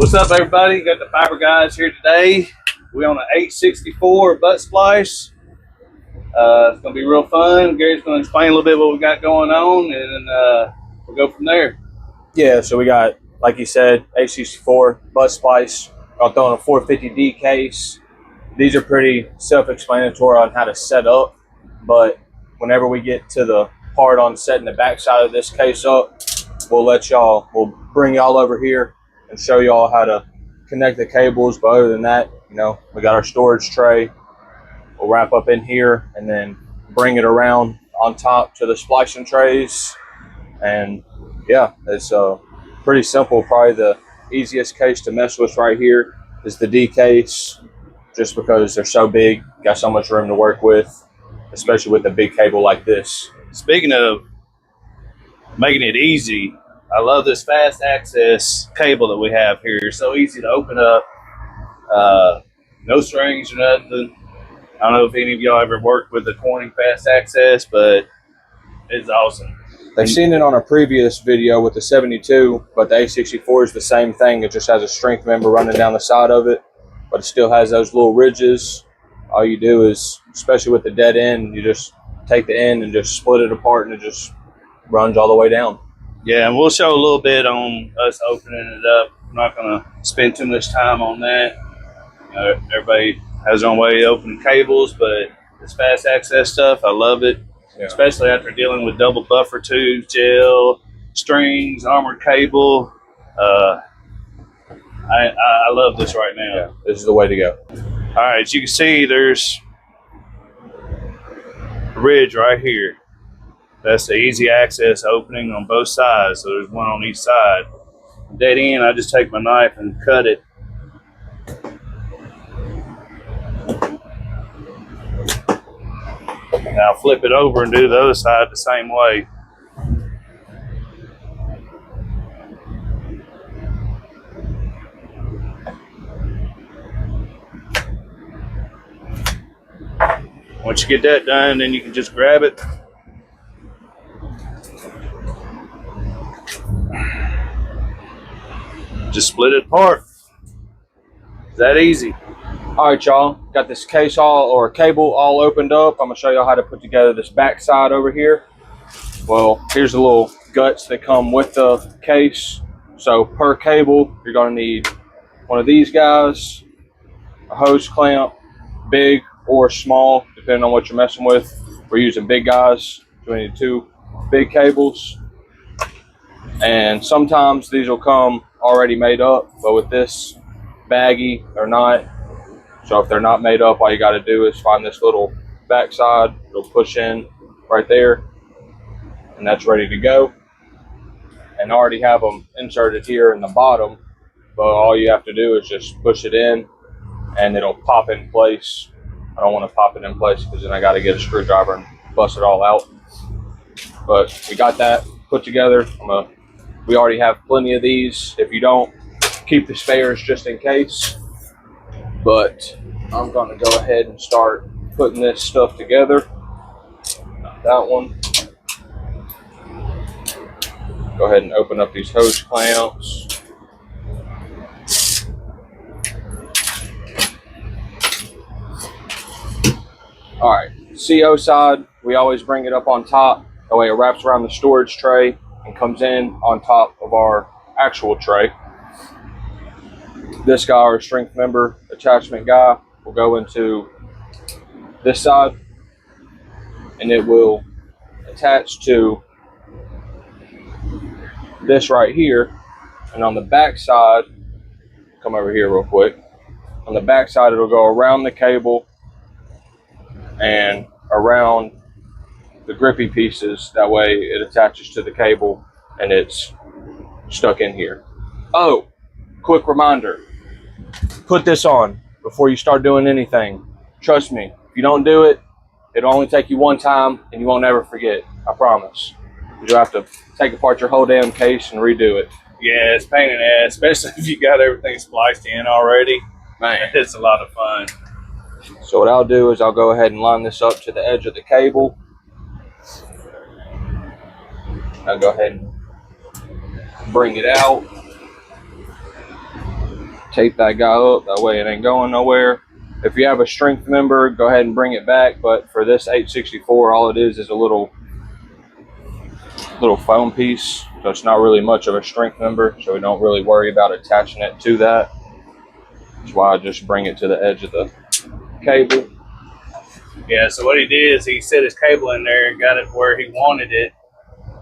What's up, everybody? Got the Fiber Guys here today. We on an 864 butt splice. It's gonna be real fun. Gary's gonna explain a little bit what we got going on, and we'll go from there. Yeah, so we got, like you said, 864 butt splice. I'm throwing a 450D case. These are pretty self-explanatory on how to set up, but whenever we get to the part on setting the backside of this case up, we'll bring y'all over here and show y'all how to connect the cables. But other than that, we got our storage tray. We'll wrap up in here and then bring it around on top to the splicing trays. And yeah, it's pretty simple. Probably the easiest case to mess with right here is the D case, just because they're so big, got so much room to work with, especially with a big cable like this. Speaking of making it easy, I love this fast access cable that we have here. It's so easy to open up. No strings or nothing. I don't know if any of y'all ever worked with the Corning fast access, but it's awesome. They've seen it on a previous video with the 72, but the A64 is the same thing. It just has a strength member running down the side of it, but it still has those little ridges. All you do is, especially with the dead end, you just take the end and just split it apart, and it just runs all the way down. Yeah, and we'll show a little bit on us opening it up. I'm not going to spend too much time on that. Everybody has their own way of opening cables, but this fast access stuff, I love it. Yeah. Especially after dealing with double buffer tubes, gel, strings, armored cable. I love this right now. Yeah, this is the way to go. All right, as you can see, there's a ridge right here. That's the easy access opening on both sides. So there's one on each side. Dead end, I just take my knife and cut it. Now flip it over and do the other side the same way. Once you get that done, then you can just grab it. Just split it apart. It's that easy. All right, y'all, got this case cable all opened up. I'm gonna show y'all how to put together this back side over here. Well, here's the little guts that come with the case. So per cable, you're gonna need one of these guys, a hose clamp, big or small, depending on what you're messing with. We're using big guys, so we need 2 big cables. And sometimes these will come already made up, but with this baggie, they're not. So if they're not made up, all you got to do is find this little backside. It'll push in right there, and that's ready to go. And I already have them inserted here in the bottom, but all you have to do is just push it in, and it'll pop in place. I don't want to pop it in place because then I got to get a screwdriver and bust it all out. But we got that put together. We already have plenty of these. If you don't, keep the spares just in case. But I'm going to go ahead and start putting this stuff together. That one. Go ahead and open up these hose clamps. All right, CO side, we always bring it up on top. That way it wraps around the storage tray and comes in on top of our actual tray. This guy, our strength member attachment guy, will go into this side, and it will attach to this right here. And on the back side, come over here real quick. On the back side, it'll go around the cable and around the grippy pieces. That way it attaches to the cable and it's stuck in here. Oh, quick reminder, put this on before you start doing anything. Trust me, if you don't do it, it'll only take you one time and you won't ever forget. I promise. You'll have to take apart your whole damn case and redo it. Yeah, it's a pain in the ass, especially if you got everything spliced in already. Man, it's a lot of fun. So what I'll do is I'll go ahead and line this up to the edge of the cable. I'll go ahead and bring it out. tape that guy up, that way it ain't going nowhere. If you have a strength member, go ahead and bring it back, but for this 864, all it is a little foam piece, so it's not really much of a strength member, so we don't really worry about attaching it to that. That's why I just bring it to the edge of the cable. Yeah, so what he did is he set his cable in there and got it where he wanted it,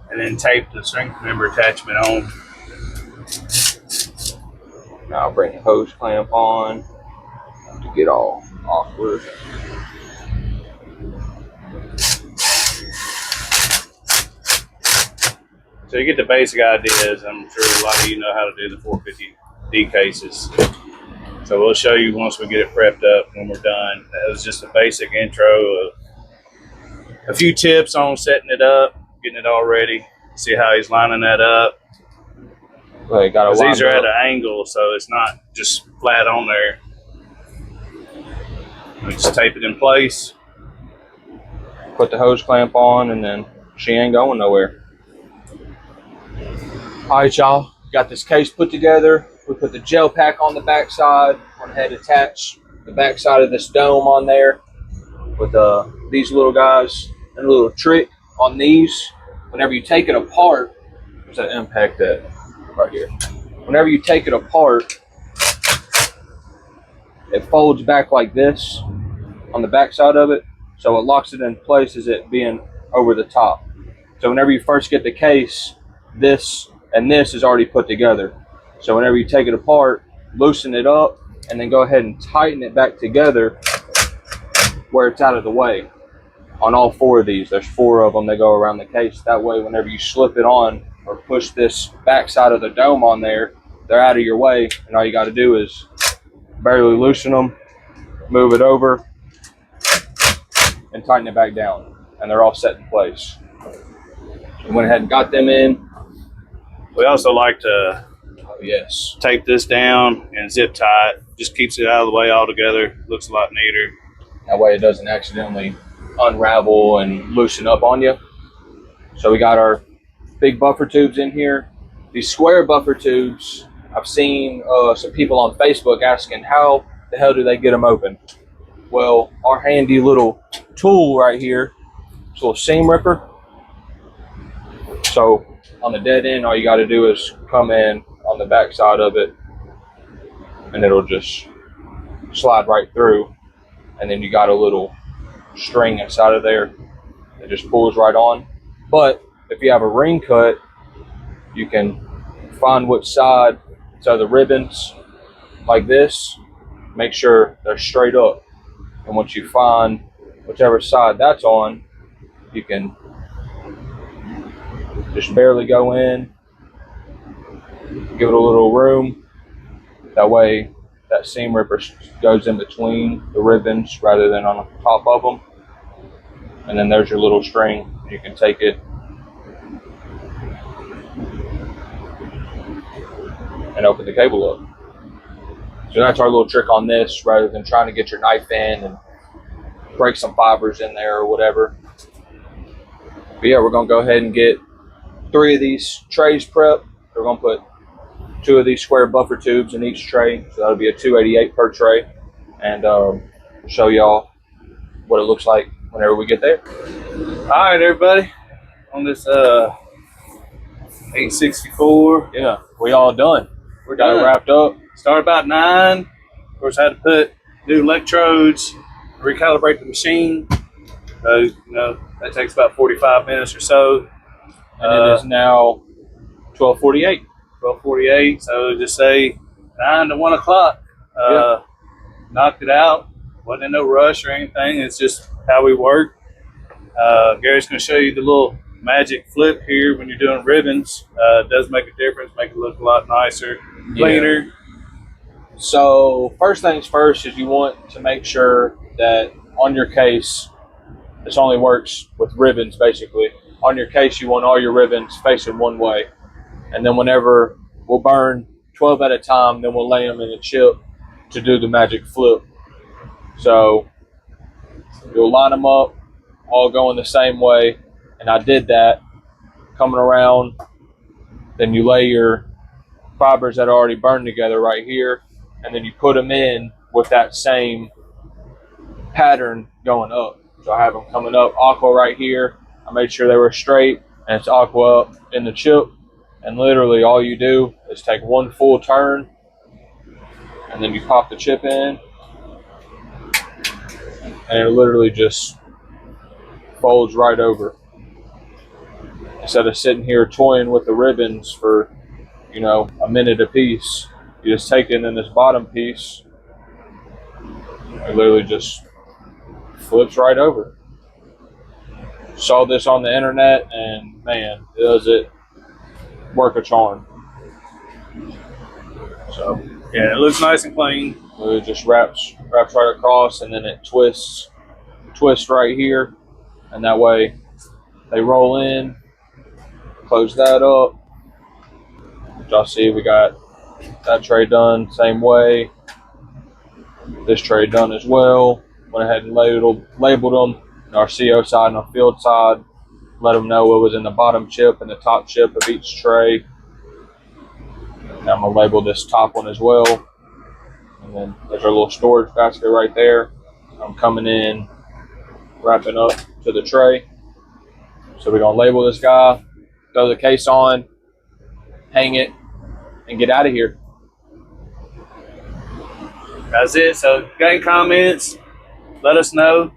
and then taped the strength member attachment on. Now I'll bring the hose clamp on to get all awkward. So you get the basic ideas. I'm sure a lot of you know how to do the 450D cases. So we'll show you once we get it prepped up when we're done. That was just a basic intro of a few tips on setting it up, getting it all ready. See how he's lining that up. Well, These are at an angle, so it's not just flat on there. We just tape it in place. Put the hose clamp on, and then she ain't going nowhere. All right, y'all, got this case put together. We put the gel pack on the backside. Went ahead and attached the backside of this dome on there with these little guys. And a little trick on these, whenever you take it apart, there's that impact at right here. Whenever you take it apart, it folds back like this on the backside of it, so it locks it in place as it being over the top. So whenever you first get the case, this and this is already put together. So whenever you take it apart, loosen it up, and then go ahead and tighten it back together where it's out of the way. On all four of these, there's 4 of them that go around the case. That way, whenever you slip it on or push this backside of the dome on there, they're out of your way, and all you got to do is barely loosen them, move it over, and tighten it back down, and they're all set in place. We went ahead and got them in. We also like to Yes, tape this down and zip tie it. Just keeps it out of the way altogether. Looks a lot neater. that way it doesn't accidentally unravel and loosen up on you. So we got our big buffer tubes in here. These square buffer tubes, I've seen some people on Facebook asking how the hell do they get them open. Well, our handy little tool right here, this little seam ripper. So on the dead end, all you got to do is come in on the back side of it, and it'll just slide right through. And then you got a little string inside of there that just pulls right on. But if you have a ring cut, you can find which side. So the ribbons like this, make sure they're straight up. And once you find whichever side that's on, you can just barely go in, give it a little room. That way that seam ripper goes in between the ribbons rather than on the top of them. And then there's your little string. You can take it and open the cable up. So that's our little trick on this, rather than trying to get your knife in and break some fibers in there or whatever. But yeah, we're gonna go ahead and get 3 of these trays prepped. We're gonna put 2 of these square buffer tubes in each tray, so that'll be a 288 per tray, and show y'all what it looks like whenever we get there. All right, everybody, on this 864. Yeah, we all done. We're Got done. it wrapped up. Started about 9. Of course, I had to put new electrodes, recalibrate the machine. So, that takes about 45 minutes or so. And it is now 12:48. 12:48. So just say 9 to 1 o'clock. Knocked it out. Wasn't in no rush or anything. It's just how we work. Gary's going to show you the little magic flip here when you're doing ribbons. It does make a difference, make it look a lot nicer, cleaner. Yeah. So first things first is you want to make sure that on your case, this only works with ribbons basically. On your case, you want all your ribbons facing one way. And then whenever we'll burn 12 at a time, then we'll lay them in a chip to do the magic flip. So you'll line them up, all going the same way. And I did that coming around. Then you lay your fibers that are already burned together right here. and then you put them in with that same pattern going up. So I have them coming up aqua right here. I made sure they were straight, and it's aqua up in the chip. And literally all you do is take one full turn, and then you pop the chip in, and it literally just folds right over. Instead of sitting here toying with the ribbons for, you know, a minute a piece, you just take it in this bottom piece. It literally just flips right over. Saw this on the internet, and man, does it work a charm. So Yeah, it looks nice and clean. it just wraps right across, and then it twists right here, and that way they roll in. Close that up. Y'all see we got that tray done same way. This tray done as well. Went ahead and labeled them on our CO side and our field side. Let them know what was in the bottom chip and the top chip of each tray. Now I'm gonna label this top one as well. And then there's our little storage basket right there. I'm coming in, wrapping up to the tray. So we're gonna label this guy, throw the case on, hang it, and get out of here. That's it. So, got any comments? Let us know.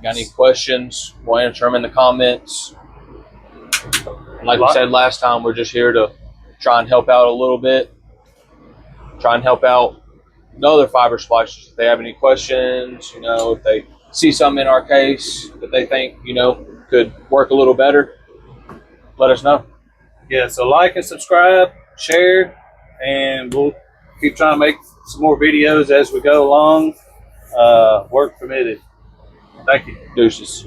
Got any questions? We'll answer them in the comments. And like we said last time, we're just here to try and help out a little bit. Try and help out the other fiber splicers. If they have any questions, you know, if they see something in our case that they think, you know, could work a little better, let us know. Yeah, so like and subscribe, share, and we'll keep trying to make some more videos as we go along. Work permitted. Thank you. Deuces.